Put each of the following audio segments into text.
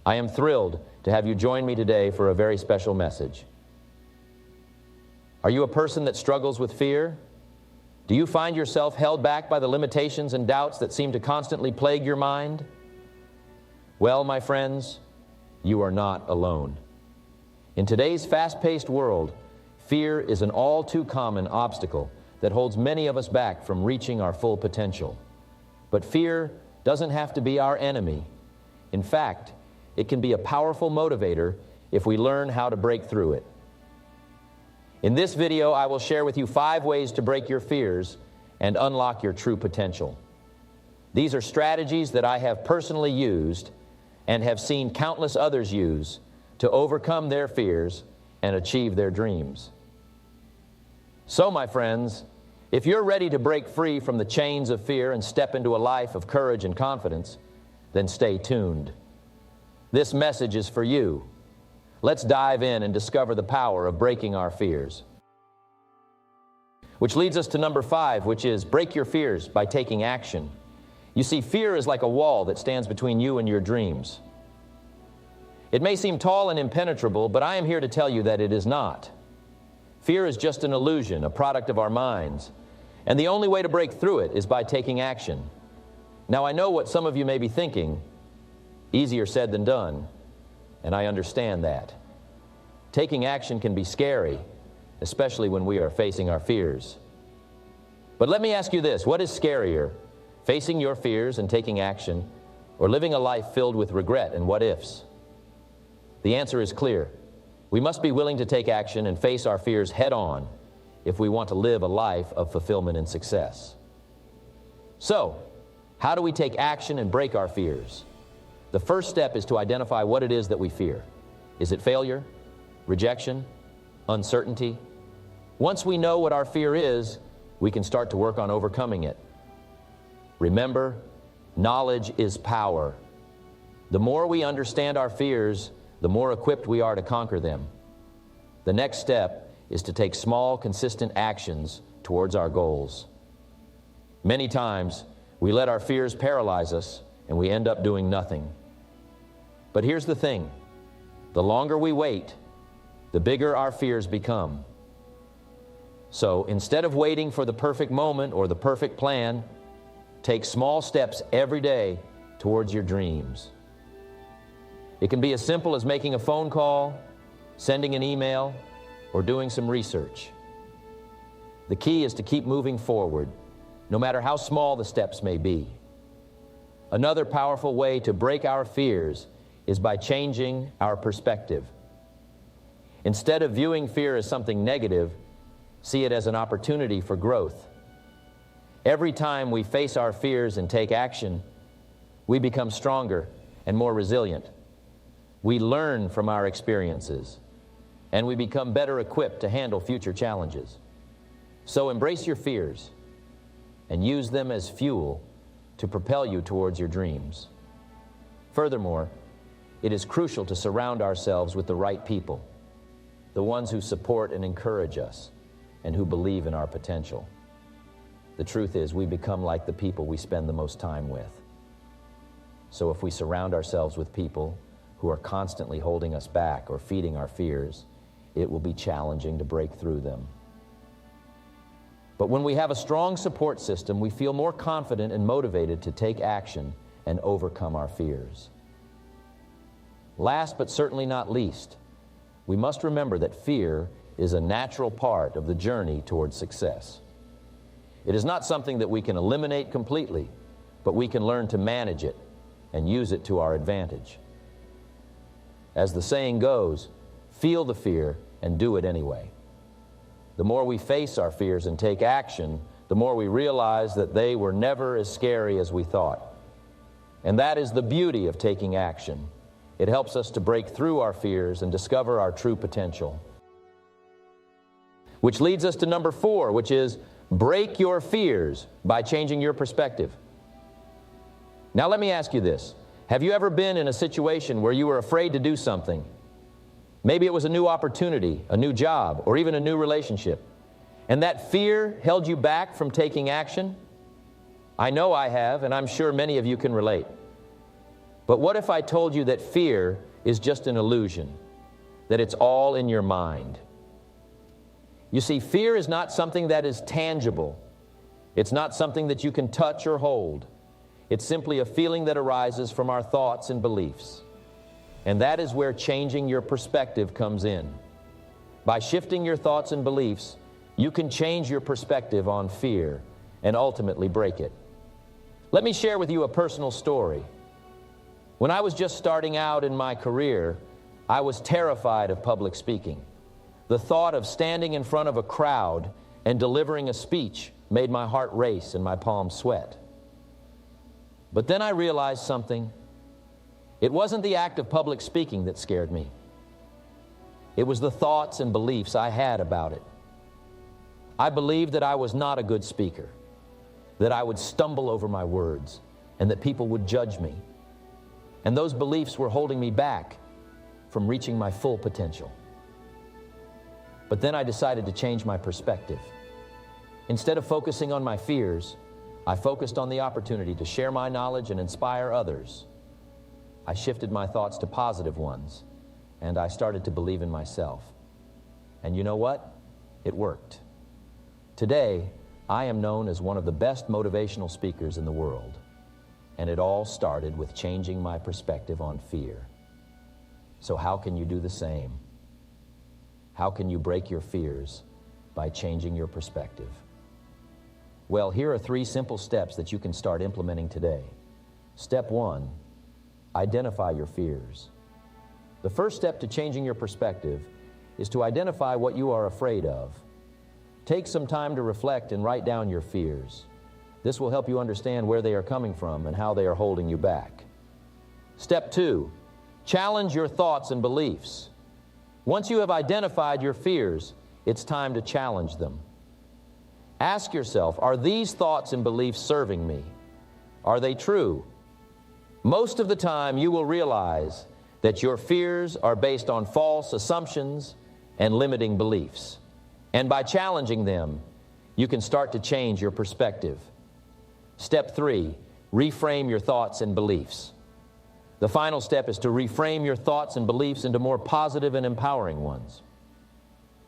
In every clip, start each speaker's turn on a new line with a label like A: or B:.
A: I am thrilled to have you join me today for a very special message. Are you a person that struggles with fear? Do you find yourself held back by the limitations and doubts that seem to constantly plague your mind? Well, my friends, you are not alone. In today's fast-paced world, fear is an all too common obstacle that holds many of us back from reaching our full potential. But fear doesn't have to be our enemy. In fact, it can be a powerful motivator if we learn how to break through it. In this video, I will share with you 5 ways to break your fears and unlock your true potential. These are strategies that I have personally used and have seen countless others use to overcome their fears and achieve their dreams. So, my friends, if you're ready to break free from the chains of fear and step into a life of courage and confidence, then stay tuned. This message is for you. Let's dive in and discover the power of breaking our fears. Which leads us to number 5, which is break your fears by taking action. You see, fear is like a wall that stands between you and your dreams. It may seem tall and impenetrable, but I am here to tell you that it is not. Fear is just an illusion, a product of our minds. And the only way to break through it is by taking action. Now, I know what some of you may be thinking, easier said than done, and I understand that. Taking action can be scary, especially when we are facing our fears. But let me ask you this, what is scarier, facing your fears and taking action, or living a life filled with regret and what-ifs? The answer is clear. We must be willing to take action and face our fears head-on if we want to live a life of fulfillment and success. So, how do we take action and break our fears? The first step is to identify what it is that we fear. Is it failure, rejection, uncertainty? Once we know what our fear is, we can start to work on overcoming it. Remember, knowledge is power. The more we understand our fears, the more equipped we are to conquer them. The next step is to take small, consistent actions towards our goals. Many times, we let our fears paralyze us, and we end up doing nothing. But here's the thing. The longer we wait, the bigger our fears become. So instead of waiting for the perfect moment or the perfect plan, take small steps every day towards your dreams. It can be as simple as making a phone call, sending an email, or doing some research. The key is to keep moving forward, no matter how small the steps may be. Another powerful way to break our fears is by changing our perspective. Instead of viewing fear as something negative, see it as an opportunity for growth. Every time we face our fears and take action, we become stronger and more resilient. We learn from our experiences, and we become better equipped to handle future challenges. So embrace your fears and use them as fuel to propel you towards your dreams. Furthermore, it is crucial to surround ourselves with the right people, the ones who support and encourage us, and who believe in our potential. The truth is, we become like the people we spend the most time with. So if we surround ourselves with people who are constantly holding us back or feeding our fears, it will be challenging to break through them. But when we have a strong support system, we feel more confident and motivated to take action and overcome our fears. Last but certainly not least, we must remember that fear is a natural part of the journey towards success. It is not something that we can eliminate completely, but we can learn to manage it and use it to our advantage. As the saying goes, feel the fear and do it anyway. The more we face our fears and take action, the more we realize that they were never as scary as we thought. And that is the beauty of taking action. It helps us to break through our fears and discover our true potential. Which leads us to number 4, which is break your fears by changing your perspective. Now let me ask you this. Have you ever been in a situation where you were afraid to do something? Maybe it was a new opportunity, a new job, or even a new relationship. And that fear held you back from taking action? I know I have, and I'm sure many of you can relate. But what if I told you that fear is just an illusion, that it's all in your mind? You see, fear is not something that is tangible. It's not something that you can touch or hold. It's simply a feeling that arises from our thoughts and beliefs. And that is where changing your perspective comes in. By shifting your thoughts and beliefs, you can change your perspective on fear and ultimately break it. Let me share with you a personal story. When I was just starting out in my career, I was terrified of public speaking. The thought of standing in front of a crowd and delivering a speech made my heart race and my palms sweat. But then I realized something. It wasn't the act of public speaking that scared me. It was the thoughts and beliefs I had about it. I believed that I was not a good speaker, that I would stumble over my words, and that people would judge me. And those beliefs were holding me back from reaching my full potential. But then I decided to change my perspective. Instead of focusing on my fears, I focused on the opportunity to share my knowledge and inspire others. I shifted my thoughts to positive ones, and I started to believe in myself. And you know what? It worked. Today, I am known as one of the best motivational speakers in the world, and it all started with changing my perspective on fear. So how can you do the same? How can you break your fears by changing your perspective? Well, here are 3 simple steps that you can start implementing today. Step 1, identify your fears. The first step to changing your perspective is to identify what you are afraid of. Take some time to reflect and write down your fears. This will help you understand where they are coming from and how they are holding you back. Step 2, challenge your thoughts and beliefs. Once you have identified your fears, it's time to challenge them. Ask yourself, are these thoughts and beliefs serving me? Are they true? Most of the time, you will realize that your fears are based on false assumptions and limiting beliefs. And by challenging them, you can start to change your perspective. Step 3, reframe your thoughts and beliefs. The final step is to reframe your thoughts and beliefs into more positive and empowering ones.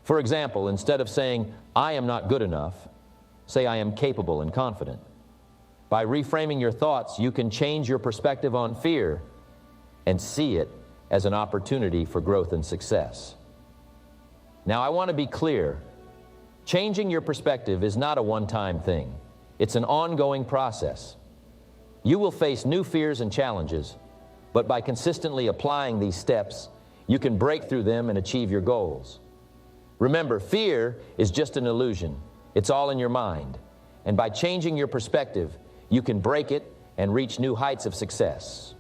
A: For example, instead of saying, I am not good enough, say, I am capable and confident. By reframing your thoughts, you can change your perspective on fear and see it as an opportunity for growth and success. Now, I want to be clear. Changing your perspective is not a one-time thing. It's an ongoing process. You will face new fears and challenges, but by consistently applying these steps, you can break through them and achieve your goals. Remember, fear is just an illusion. It's all in your mind. And by changing your perspective, you can break it and reach new heights of success.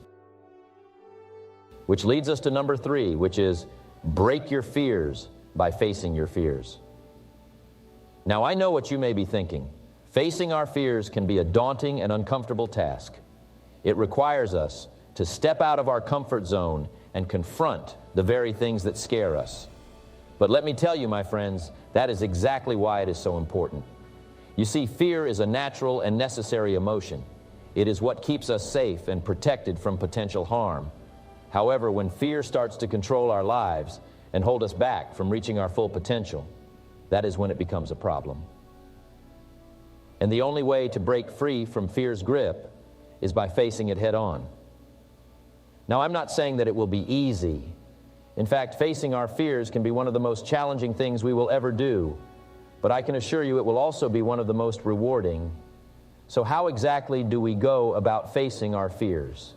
A: Which leads us to number 3, which is break your fears by facing your fears. Now, I know what you may be thinking. Facing our fears can be a daunting and uncomfortable task. It requires us to step out of our comfort zone and confront the very things that scare us. But let me tell you, my friends, that is exactly why it is so important. You see, fear is a natural and necessary emotion. It is what keeps us safe and protected from potential harm. However, when fear starts to control our lives and hold us back from reaching our full potential, that is when it becomes a problem. And the only way to break free from fear's grip is by facing it head on. Now, I'm not saying that it will be easy. In fact, facing our fears can be one of the most challenging things we will ever do. But I can assure you it will also be one of the most rewarding. So how exactly do we go about facing our fears?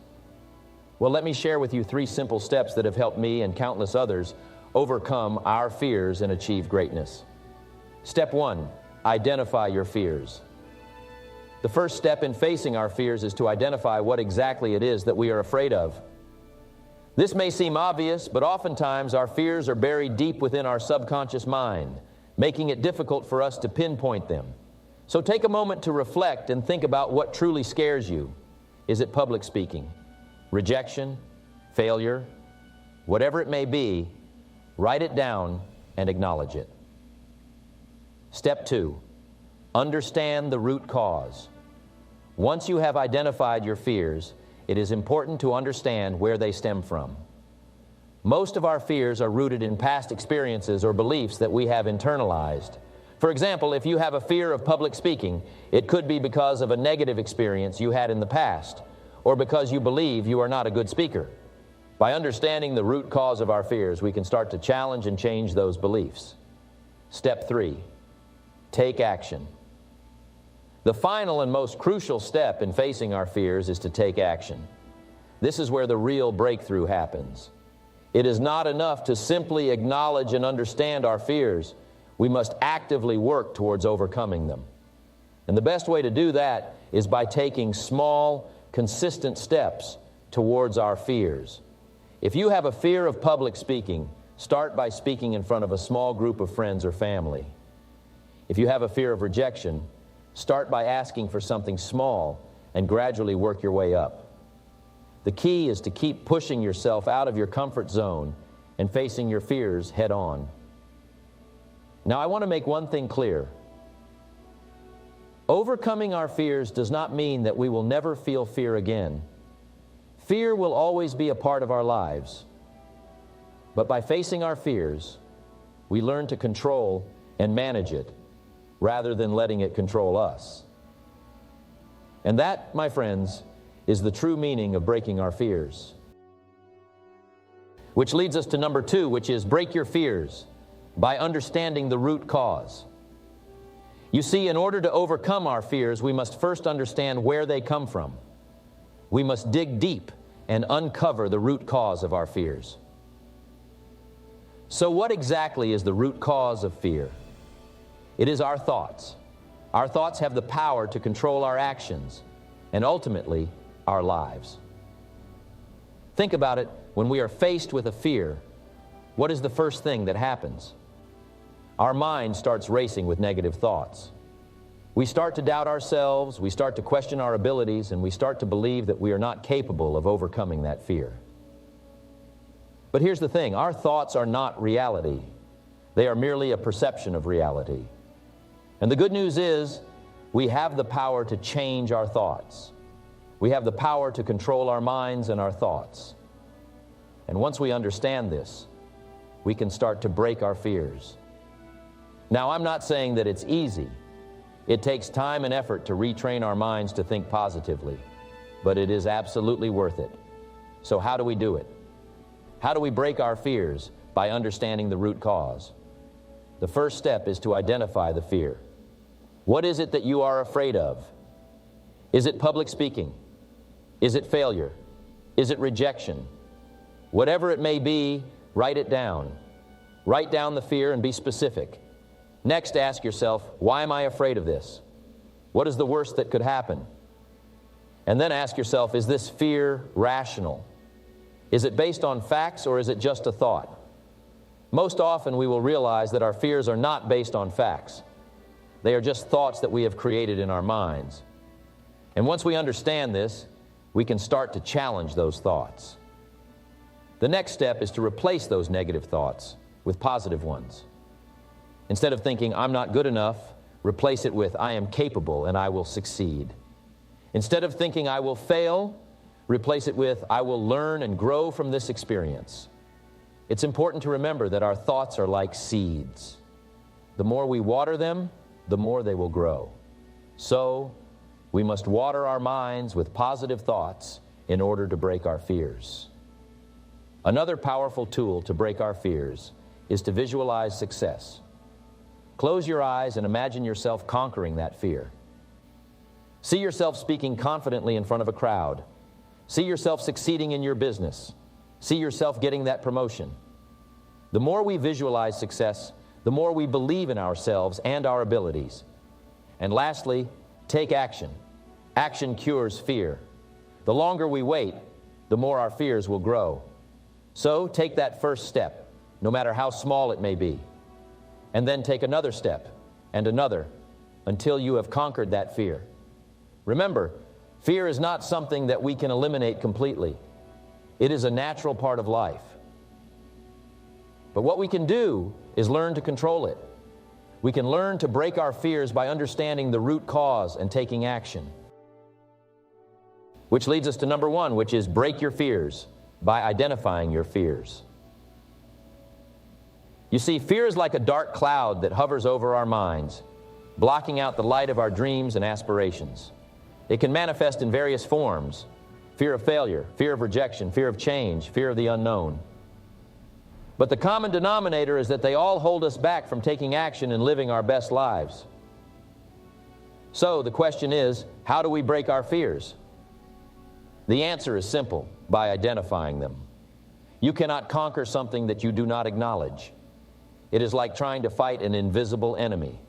A: Well, let me share with you 3 simple steps that have helped me and countless others overcome our fears and achieve greatness. Step 1, identify your fears. The first step in facing our fears is to identify what exactly it is that we are afraid of. This may seem obvious, but oftentimes our fears are buried deep within our subconscious mind, making it difficult for us to pinpoint them. So take a moment to reflect and think about what truly scares you. Is it public speaking, rejection, failure? Whatever it may be, write it down and acknowledge it. Step 2, understand the root cause. Once you have identified your fears, it is important to understand where they stem from. Most of our fears are rooted in past experiences or beliefs that we have internalized. For example, if you have a fear of public speaking, it could be because of a negative experience you had in the past, or because you believe you are not a good speaker. By understanding the root cause of our fears, we can start to challenge and change those beliefs. Step 3, take action. The final and most crucial step in facing our fears is to take action. This is where the real breakthrough happens. It is not enough to simply acknowledge and understand our fears. We must actively work towards overcoming them. And the best way to do that is by taking small, consistent steps towards our fears. If you have a fear of public speaking, start by speaking in front of a small group of friends or family. If you have a fear of rejection, start by asking for something small and gradually work your way up. The key is to keep pushing yourself out of your comfort zone and facing your fears head on. Now, I want to make one thing clear. Overcoming our fears does not mean that we will never feel fear again. Fear will always be a part of our lives. But by facing our fears, we learn to control and manage it rather than letting it control us. And that, my friends, is the true meaning of breaking our fears. Which leads us to number 2, which is break your fears by understanding the root cause. You see, in order to overcome our fears, we must first understand where they come from. We must dig deep and uncover the root cause of our fears. So what exactly is the root cause of fear? It is our thoughts. Our thoughts have the power to control our actions and ultimately our lives. Think about it. When we are faced with a fear, what is the first thing that happens? Our mind starts racing with negative thoughts. We start to doubt ourselves, we start to question our abilities, and we start to believe that we are not capable of overcoming that fear. But here's the thing, our thoughts are not reality. They are merely a perception of reality. And the good news is, we have the power to change our thoughts. We have the power to control our minds and our thoughts. And once we understand this, we can start to break our fears. Now, I'm not saying that it's easy. It takes time and effort to retrain our minds to think positively, but it is absolutely worth it. So how do we do it? How do we break our fears? By understanding the root cause. The first step is to identify the fear. What is it that you are afraid of? Is it public speaking? Is it failure? Is it rejection? Whatever it may be, write it down. Write down the fear and be specific. Next, ask yourself, why am I afraid of this? What is the worst that could happen? And then ask yourself, is this fear rational? Is it based on facts or is it just a thought? Most often we will realize that our fears are not based on facts. They are just thoughts that we have created in our minds. And once we understand this, we can start to challenge those thoughts. The next step is to replace those negative thoughts with positive ones. Instead of thinking, I'm not good enough, replace it with, I am capable and I will succeed. Instead of thinking, I will fail, replace it with, I will learn and grow from this experience. It's important to remember that our thoughts are like seeds. The more we water them, the more they will grow. So, we must water our minds with positive thoughts in order to break our fears. Another powerful tool to break our fears is to visualize success. Close your eyes and imagine yourself conquering that fear. See yourself speaking confidently in front of a crowd. See yourself succeeding in your business. See yourself getting that promotion. The more we visualize success, the more we believe in ourselves and our abilities. And lastly, take action. Action cures fear. The longer we wait, the more our fears will grow. So take that first step, no matter how small it may be. And then take another step and another until you have conquered that fear. Remember, fear is not something that we can eliminate completely. It is a natural part of life. But what we can do is learn to control it. We can learn to break our fears by understanding the root cause and taking action. which leads us to number one, which is break your fears by identifying your fears. You see, fear is like a dark cloud that hovers over our minds, blocking out the light of our dreams and aspirations. It can manifest in various forms: fear of failure, fear of rejection, fear of change, fear of the unknown. But the common denominator is that they all hold us back from taking action and living our best lives. So the question is, how do we break our fears? The answer is simple: by identifying them. You cannot conquer something that you do not acknowledge. It is like trying to fight an invisible enemy.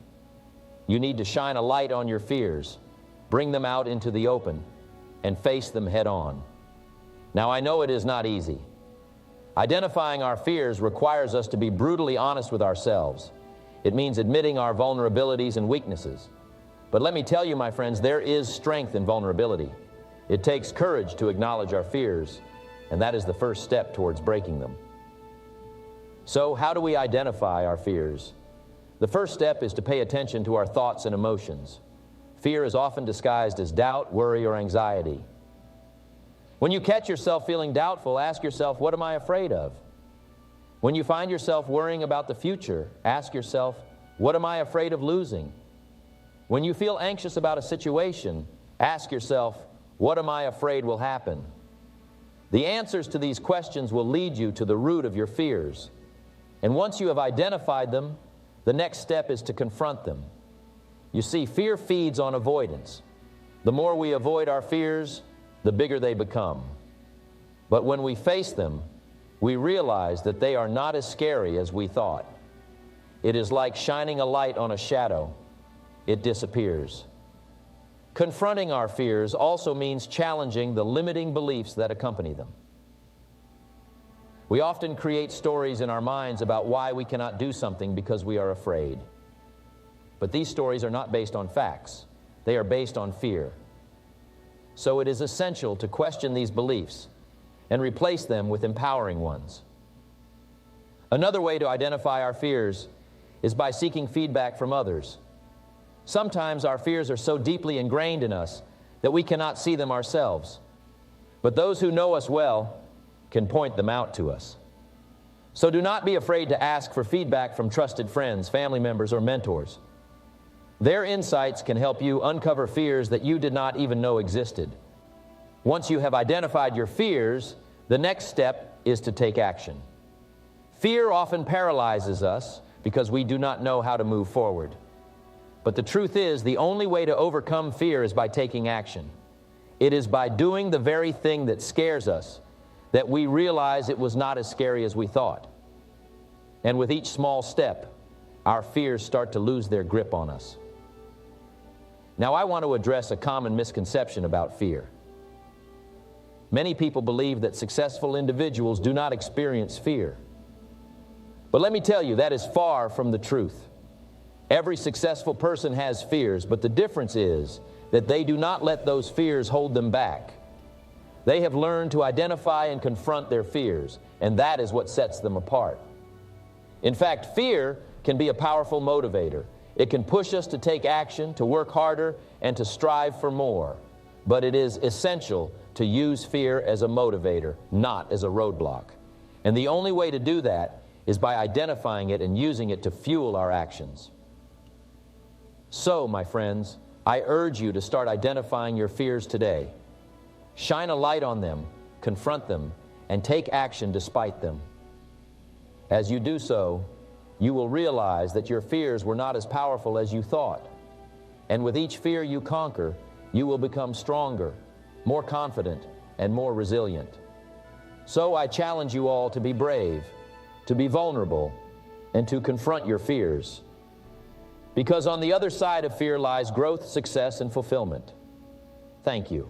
A: You need to shine a light on your fears, bring them out into the open, and face them head on. Now, I know it is not easy. Identifying our fears requires us to be brutally honest with ourselves. It means admitting our vulnerabilities and weaknesses. But let me tell you, my friends, there is strength in vulnerability. It takes courage to acknowledge our fears, and that is the first step towards breaking them. So, how do we identify our fears? The first step is to pay attention to our thoughts and emotions. Fear is often disguised as doubt, worry, or anxiety. When you catch yourself feeling doubtful, ask yourself, what am I afraid of? When you find yourself worrying about the future, ask yourself, what am I afraid of losing? When you feel anxious about a situation, ask yourself, what am I afraid will happen? The answers to these questions will lead you to the root of your fears. And once you have identified them, the next step is to confront them. You see, fear feeds on avoidance. The more we avoid our fears, the bigger they become. But when we face them, we realize that they are not as scary as we thought. It is like shining a light on a shadow. It disappears. Confronting our fears also means challenging the limiting beliefs that accompany them. We often create stories in our minds about why we cannot do something because we are afraid. But these stories are not based on facts. They are based on fear. So it is essential to question these beliefs and replace them with empowering ones. Another way to identify our fears is by seeking feedback from others. Sometimes our fears are so deeply ingrained in us that we cannot see them ourselves. But those who know us well can point them out to us. So do not be afraid to ask for feedback from trusted friends, family members, or mentors. Their insights can help you uncover fears that you did not even know existed. Once you have identified your fears, the next step is to take action. Fear often paralyzes us because we do not know how to move forward. But the truth is, the only way to overcome fear is by taking action. It is by doing the very thing that scares us that we realize it was not as scary as we thought. And with each small step, our fears start to lose their grip on us. Now, I want to address a common misconception about fear. Many people believe that successful individuals do not experience fear. But let me tell you, that is far from the truth. Every successful person has fears, but the difference is that they do not let those fears hold them back. They have learned to identify and confront their fears, and that is what sets them apart. In fact, fear can be a powerful motivator. It can push us to take action, to work harder, and to strive for more. But it is essential to use fear as a motivator, not as a roadblock. And the only way to do that is by identifying it and using it to fuel our actions. So, my friends, I urge you to start identifying your fears today. Shine a light on them, confront them, and take action despite them. As you do so, you will realize that your fears were not as powerful as you thought. And with each fear you conquer, you will become stronger, more confident, and more resilient. So I challenge you all to be brave, to be vulnerable, and to confront your fears. Because on the other side of fear lies growth, success, and fulfillment. Thank you.